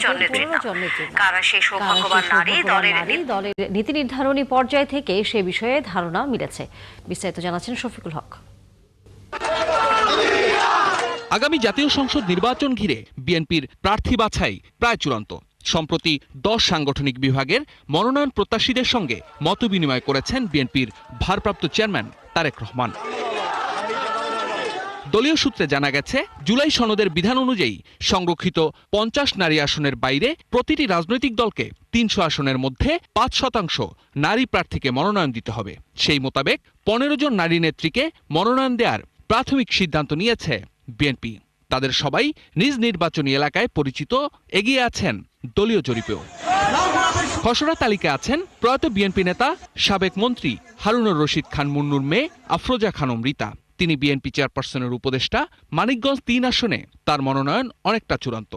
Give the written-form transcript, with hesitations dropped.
জন নেত্রীর নাম। কারা সেই সৌভাগ্যবান নারী দলের নীতি নির্ধারণী পর্যায় থেকে সে বিষয়ে ধারণা মিলেছে। বিস্তারিত জানাচ্ছেন শফিকুল হক। আগামী জাতীয় সংসদ নির্বাচন ঘিরে বিএনপির প্রার্থী বাছাই প্রায় চূড়ান্ত। সম্প্রতি 10 সাংগঠনিক বিভাগের মনোনয়ন প্রত্যাশীদের সঙ্গে মতবিনিময় করেছেন বিএনপির ভারপ্রাপ্ত চেয়ারম্যান তারেক রহমান। দলীয় সূত্রে জানা গেছে, জুলাই সনদের বিধান অনুযায়ী সংরক্ষিত 50 নারী আসনের বাইরে প্রতিটি রাজনৈতিক দলকে 300 আসনের মধ্যে 5% নারী প্রার্থীকে মনোনয়ন দিতে হবে। সেই মোতাবেক 15 জন নারী নেত্রীকে মনোনয়ন দেওয়ার প্রাথমিক সিদ্ধান্ত নিয়েছে বিএনপি। তাদের সবাই নিজ নির্বাচনী এলাকায় পরিচিত, এগিয়ে আছেন দলীয় জরিপেও। খসড়া তালিকায় আছেন প্রয়াত বিএনপি নেতা সাবেক মন্ত্রী হারুনুর রশিদ খান মুন্নুর মেয়ে আফরোজা খানম রীতা। তিনি বিএনপি চেয়ারপারসনের উপদেষ্টা। মানিকগঞ্জ 3 আসনে তার মনোনয়ন অনেকটা চূড়ান্ত।